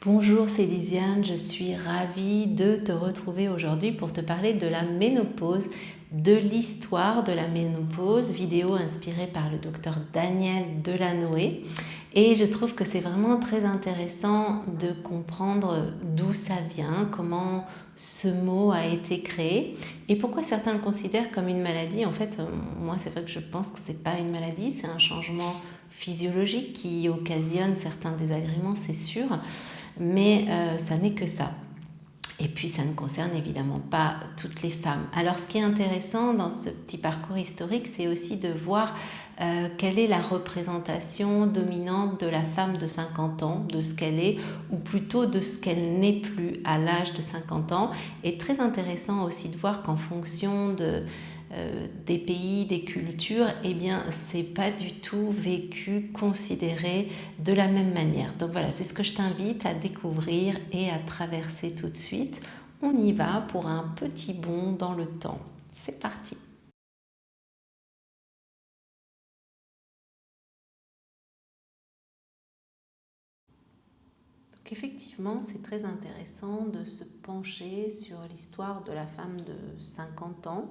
Bonjour, c'est Lisiane, je suis ravie de te retrouver aujourd'hui pour te parler de la ménopause, de l'histoire de la ménopause, vidéo inspirée par le docteur Daniel Delanoë. Et je trouve que c'est vraiment très intéressant de comprendre d'où ça vient, comment ce mot a été créé et pourquoi certains le considèrent comme une maladie. En fait, moi, c'est vrai que je pense que ce n'est pas une maladie, c'est un changement physiologique qui occasionne certains désagréments, c'est sûr, mais ça n'est que ça. Et puis, ça ne concerne évidemment pas toutes les femmes. Alors, ce qui est intéressant dans ce petit parcours historique, c'est aussi de voir quelle est la représentation dominante de la femme de 50 ans, de ce qu'elle est, ou plutôt de ce qu'elle n'est plus à l'âge de 50 ans. Et très intéressant aussi de voir qu'en fonction des pays, des cultures, eh bien, c'est pas du tout vécu, considéré de la même manière. Donc voilà, c'est ce que je t'invite à découvrir et à traverser tout de suite. On y va pour un petit bond dans le temps. C'est parti. Donc effectivement, c'est très intéressant de se pencher sur l'histoire de la femme de 50 ans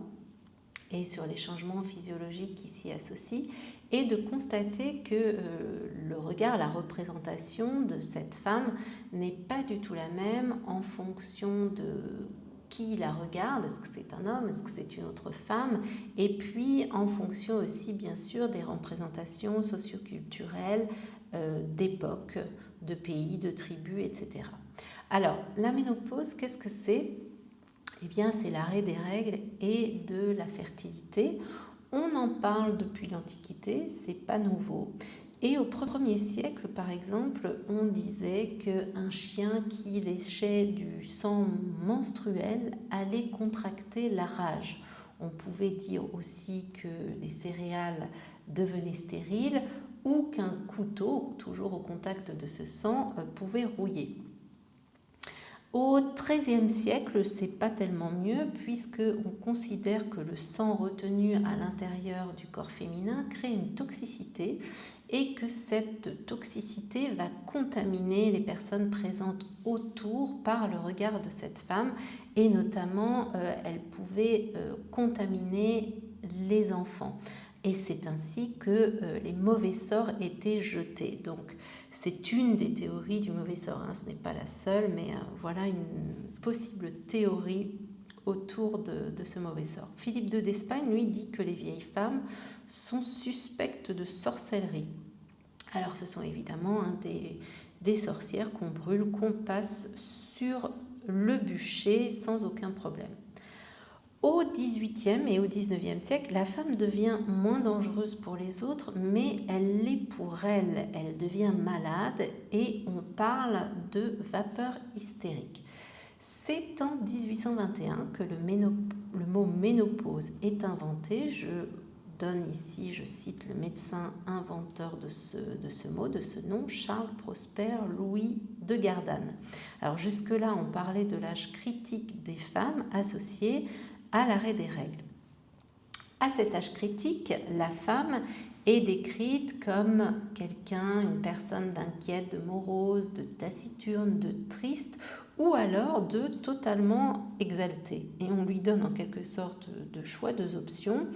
et sur les changements physiologiques qui s'y associent, et de constater que le regard, la représentation de cette femme n'est pas du tout la même en fonction de qui la regarde, est-ce que c'est un homme, est-ce que c'est une autre femme, et puis en fonction aussi bien sûr des représentations socioculturelles d'époque, de pays, de tribus, etc. Alors, la ménopause, qu'est-ce que c'est ? Eh bien, c'est l'arrêt des règles et de la fertilité. On en parle depuis l'Antiquité, c'est pas nouveau. Et au 1er siècle, par exemple, on disait qu'un chien qui léchait du sang menstruel allait contracter la rage. On pouvait dire aussi que les céréales devenaient stériles ou qu'un couteau, toujours au contact de ce sang, pouvait rouiller. Au XIIIe siècle, c'est pas tellement mieux puisqu'on considère que le sang retenu à l'intérieur du corps féminin crée une toxicité et que cette toxicité va contaminer les personnes présentes autour par le regard de cette femme, et notamment elle pouvait contaminer les enfants. Et c'est ainsi que les mauvais sorts étaient jetés. Donc c'est une des théories du mauvais sort, hein. Ce n'est pas la seule, mais voilà une possible théorie autour de ce mauvais sort. Philippe II d'Espagne, lui, dit que les vieilles femmes sont suspectes de sorcellerie. Alors ce sont évidemment des sorcières qu'on brûle, qu'on passe sur le bûcher sans aucun problème. Au XVIIIe et au XIXe siècle, la femme devient moins dangereuse pour les autres, mais elle l'est pour elle. Elle devient malade et on parle de vapeur hystérique. C'est en 1821 que le mot ménopause est inventé. Je donne ici, je cite le médecin inventeur de ce mot, de ce nom, Charles Prosper Louis de Gardanne. Alors jusque-là, on parlait de l'âge critique des femmes associé à l'arrêt des règles. À cet âge critique, la femme est décrite comme quelqu'un, une personne d'inquiète, de morose, de taciturne, de triste, ou alors de totalement exaltée. Et on lui donne en quelque sorte de choix, deux options,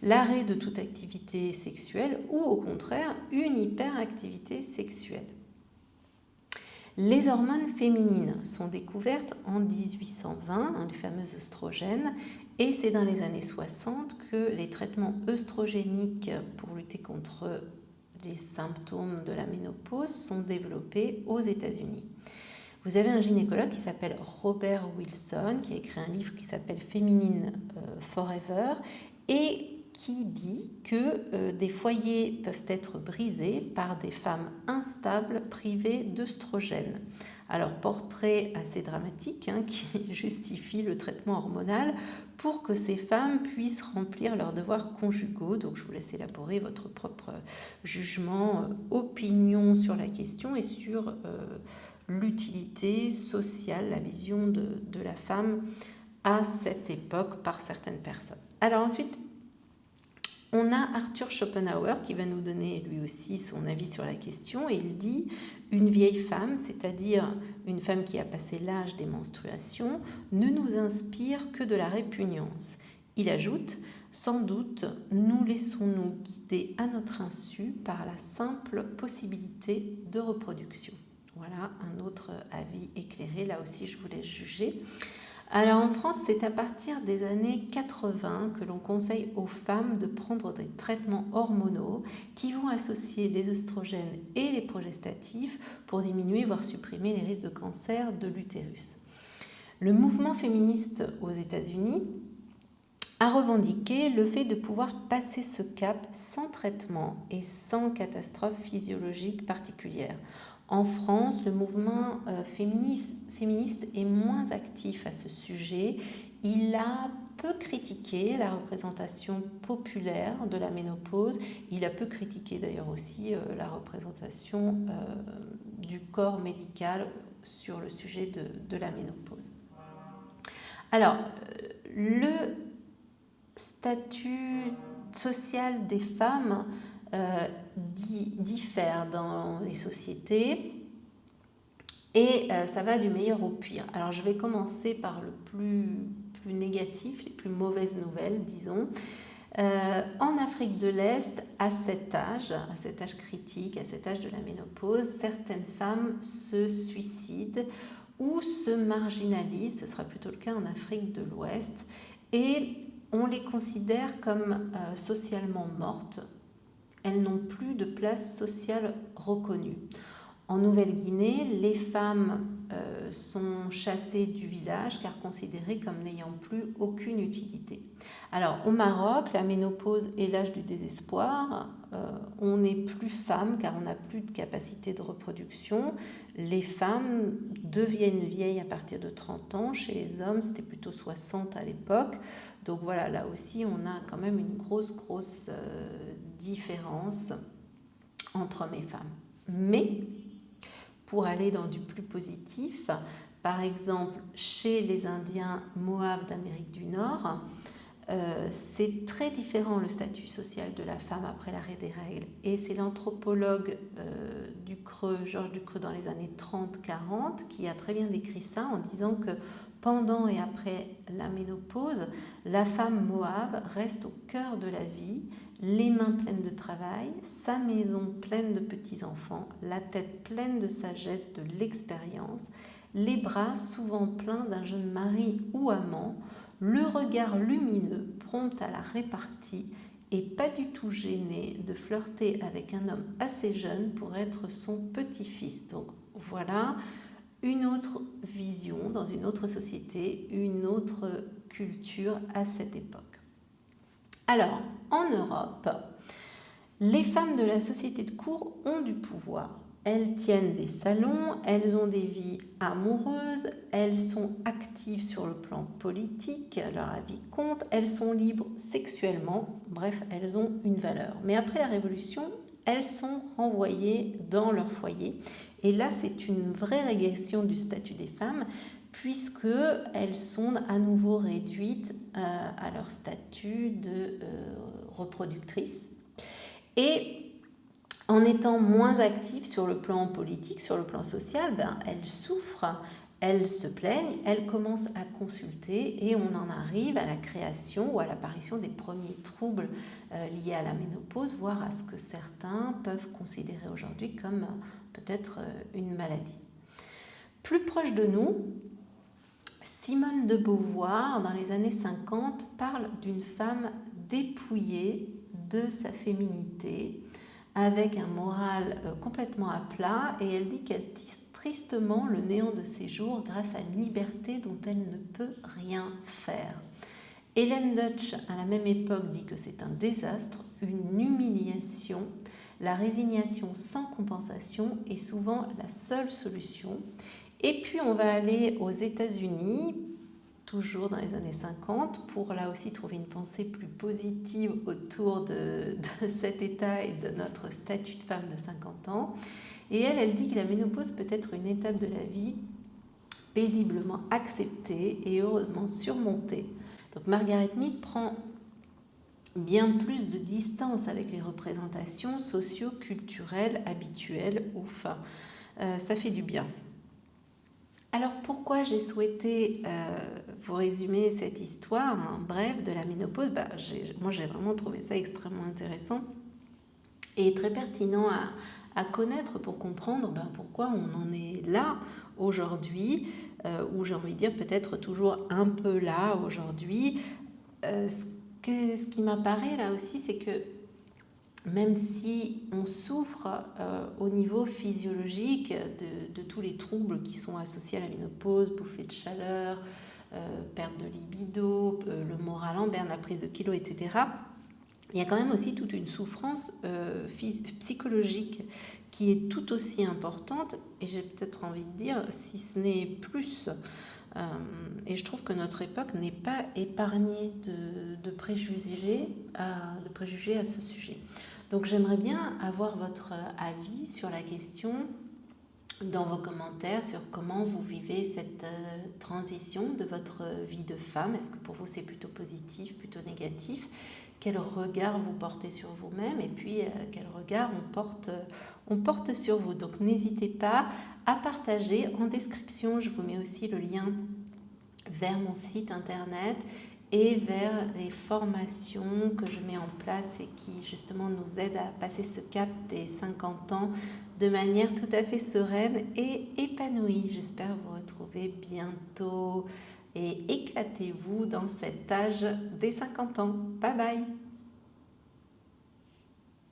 l'arrêt de toute activité sexuelle ou au contraire une hyperactivité sexuelle. Les hormones féminines sont découvertes en 1820, les fameux œstrogènes, et c'est dans les années 60 que les traitements œstrogéniques pour lutter contre les symptômes de la ménopause sont développés aux États-Unis. Vous avez un gynécologue qui s'appelle Robert Wilson, qui a écrit un livre qui s'appelle Feminine Forever, et qui dit que des foyers peuvent être brisés par des femmes instables privées d'œstrogènes. Alors, portrait assez dramatique qui justifie le traitement hormonal pour que ces femmes puissent remplir leurs devoirs conjugaux. Donc, je vous laisse élaborer votre propre jugement, opinion sur la question et sur l'utilité sociale, la vision de la femme à cette époque par certaines personnes. Alors ensuite, On a Arthur Schopenhauer qui va nous donner lui aussi son avis sur la question. Et il dit « Une vieille femme, c'est-à-dire une femme qui a passé l'âge des menstruations, ne nous inspire que de la répugnance. » Il ajoute « Sans doute nous laissons-nous guider à notre insu par la simple possibilité de reproduction. » Voilà un autre avis éclairé, là aussi je vous laisse juger. Alors en France, c'est à partir des années 80 que l'on conseille aux femmes de prendre des traitements hormonaux qui vont associer les œstrogènes et les progestatifs pour diminuer, voire supprimer les risques de cancer de l'utérus. Le mouvement féministe aux États-Unis a revendiqué le fait de pouvoir passer ce cap sans traitement et sans catastrophe physiologique particulière. En France, le mouvement féministe est moins actif à ce sujet. Il a peu critiqué la représentation populaire de la ménopause. Il a peu critiqué d'ailleurs aussi la représentation du corps médical sur le sujet de la ménopause. Alors, le statut social des femmes diffère dans les sociétés et ça va du meilleur au pire. Alors je vais commencer par le plus négatif, les plus mauvaises nouvelles, disons. En Afrique de l'Est, à cet âge critique, à cet âge de la ménopause, certaines femmes se suicident ou se marginalisent, ce sera plutôt le cas en Afrique de l'Ouest, et on les considère comme socialement mortes. Elles n'ont plus de place sociale reconnue. En Nouvelle-Guinée, les femmes sont chassées du village car considérées comme n'ayant plus aucune utilité. Alors au Maroc, la ménopause est l'âge du désespoir. On n'est plus femme car on n'a plus de capacité de reproduction. Les femmes deviennent vieilles à partir de 30 ans. Chez les hommes, c'était plutôt 60 à l'époque. Donc voilà, là aussi, on a quand même une grosse différence entre hommes et femmes. Mais pour aller dans du plus positif, par exemple, chez les Indiens Mohave d'Amérique du Nord, c'est très différent le statut social de la femme après l'arrêt des règles. Et c'est l'anthropologue Ducreux, Georges Ducreux, dans les années 30-40, qui a très bien décrit ça en disant que pendant et après la ménopause, la femme Mohave reste au cœur de la vie, les mains pleines de travail, sa maison pleine de petits-enfants, la tête pleine de sagesse, de l'expérience, les bras souvent pleins d'un jeune mari ou amant, le regard lumineux, prompt à la répartie et pas du tout gêné de flirter avec un homme assez jeune pour être son petit-fils. Donc voilà une autre vision dans une autre société, une autre culture à cette époque. Alors, en Europe, les femmes de la société de cour ont du pouvoir. Elles tiennent des salons, elles ont des vies amoureuses, elles sont actives sur le plan politique, leur avis compte, elles sont libres sexuellement, bref, elles ont une valeur. Mais après la Révolution, elles sont renvoyées dans leur foyer. Et là, c'est une vraie régression du statut des femmes, puisqu'elles sont à nouveau réduites à leur statut de reproductrice. Et en étant moins actives sur le plan politique, sur le plan social, elles souffrent, elles se plaignent, elles commencent à consulter et on en arrive à la création ou à l'apparition des premiers troubles liés à la ménopause, voire à ce que certains peuvent considérer aujourd'hui comme peut-être une maladie. Plus proche de nous, Simone de Beauvoir, dans les années 50, parle d'une femme dépouillée de sa féminité, avec un moral complètement à plat, et elle dit qu'elle tisse tristement le néant de ses jours grâce à une liberté dont elle ne peut rien faire. Hélène Deutsch, à la même époque, dit que c'est un désastre, une humiliation. La résignation sans compensation est souvent la seule solution. Et puis on va aller aux États-Unis, toujours dans les années 50, pour là aussi trouver une pensée plus positive autour de cet état et de notre statut de femme de 50 ans. Et elle dit que la ménopause peut être une étape de la vie paisiblement acceptée et heureusement surmontée. Donc Margaret Mead prend bien plus de distance avec les représentations socio-culturelles habituelles. Ouf, ça fait du bien. Alors pourquoi j'ai souhaité vous résumer cette histoire, bref, de la ménopause? Moi j'ai vraiment trouvé ça extrêmement intéressant et très pertinent à connaître pour comprendre pourquoi on en est là aujourd'hui, ou j'ai envie de dire peut-être toujours un peu là aujourd'hui. Ce qui m'apparaît là aussi, c'est que même si on souffre au niveau physiologique de tous les troubles qui sont associés à la ménopause, bouffée de chaleur, perte de libido, le moral en berne, la prise de kilos, etc., il y a quand même aussi toute une souffrance psychologique qui est tout aussi importante, et j'ai peut-être envie de dire, si ce n'est plus. Et je trouve que notre époque n'est pas épargnée de préjugés à ce sujet. Donc j'aimerais bien avoir votre avis sur la question dans vos commentaires sur comment vous vivez cette transition de votre vie de femme. Est-ce que pour vous c'est plutôt positif, plutôt négatif? Quel regard vous portez sur vous-même et puis quel regard on porte sur vous? Donc n'hésitez pas à partager. En description, je vous mets aussi le lien vers mon site internet et vers les formations que je mets en place et qui justement nous aident à passer ce cap des 50 ans de manière tout à fait sereine et épanouie. J'espère vous retrouver bientôt et éclatez-vous dans cet âge des 50 ans. Bye bye!